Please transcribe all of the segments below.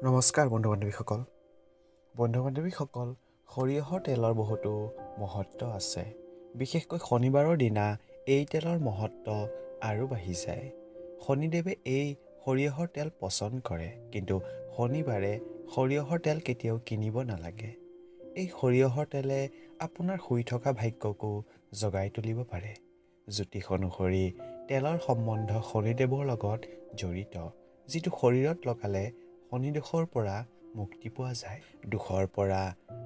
নমস্কাৰ বন্ধু-বান্ধৱীসকল। বন্ধু-বান্ধৱীসকল, সৰিয়হৰ তেলৰ বহুতো মহত্ব আছে। বিশেষকৈ শনিবাৰৰ দিনা এই তেলৰ মহত্ব আৰু বাঢ়ি যায়। শনিদেৱে এই সৰিয়হৰ তেল পচন্দ কৰে, কিন্তু শনিবাৰে সৰিয়হৰ তেল কেতিয়াও কিনিব নালাগে। এই সৰিয়হৰ তেলে আপোনাৰ শুই থকা ভাগ্যকো জগাই তুলিব পাৰে। জ্যোতিষ অনুসৰি তেলৰ সম্বন্ধ শনিদেৱৰ লগত জড়িত, যিটো শৰীৰত লগালে শনিদোষৰ পৰা মুক্তি পোৱা যায়, দোষৰ পৰা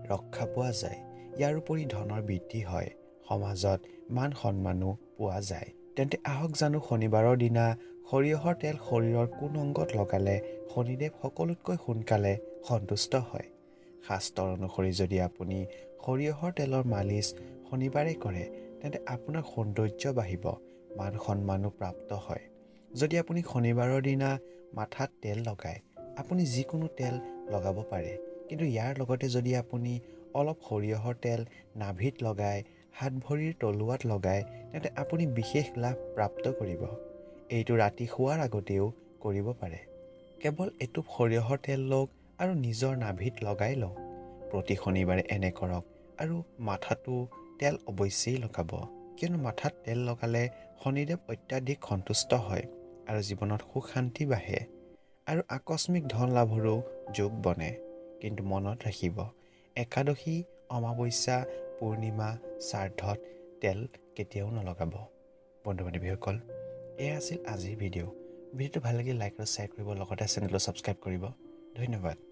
ৰক্ষা পোৱা যায়। ইয়াৰ উপৰি ধনৰ বৃদ্ধি হয়, সমাজত মান সন্মানো পোৱা যায়। তেন্তে আহক জানো শনিবাৰৰ দিনা সৰিয়হৰ তেল শৰীৰৰ কোন অংগত লগালে শনিদেৱ সকলোতকৈ সোনকালে সন্তুষ্ট হয়। শাস্ত্ৰ অনুসৰি যদি আপুনি সৰিয়হৰ তেলৰ মালিচ শনিবাৰে কৰে, তেন্তে আপোনাৰ সৌন্দৰ্য বাঢ়িব, মান সন্মানো প্ৰাপ্ত হয়। যদি আপুনি শনিবাৰৰ দিনা মাথাত তেল লগায়, আপুনি যিকোনো তেল লগাব পাৰে, কিন্তু ইয়াৰ লগতে যদি আপুনি অলপ সৰিয়হৰ তেল নাভিত লগায়, হাত ভৰিৰ তলুৱাত লগায়, তেন্তে আপুনি বিশেষ লাভ প্ৰাপ্ত কৰিব। এইটো ৰাতি শোৱাৰ আগতেও কৰিব পাৰে। কেৱল এটুপ সৰিয়হৰ তেল লওক আৰু নিজৰ নাভিত লগাই লওক। প্ৰতি শনিবাৰে এনে কৰক আৰু মাথাতো তেল অৱশ্যেই লগাব, কিয়নো মাথাত তেল লগালে শনিদেৱ অত্যাধিক সন্তুষ্ট হয় আৰু জীৱনত সুখ শান্তি বাঢ়ে আৰু আকস্মিক ধন লাভৰো যোগ বনে। কিন্তু মনত ৰাখিব, একাদশী, অমাৱস্যা, পূৰ্ণিমা, শ্ৰাদ্ধত তেল কেতিয়াও নলগাব। বন্ধু-বান্ধৱীসকল, এয়া আছিল আজিৰ ভিডিঅ'। ভিডিঅ'টো ভাল লাগিলে লাইক আৰু শ্বেয়াৰ কৰিব, লগতে চেনেলটো ছাবস্ক্ৰাইব কৰিব। ধন্যবাদ।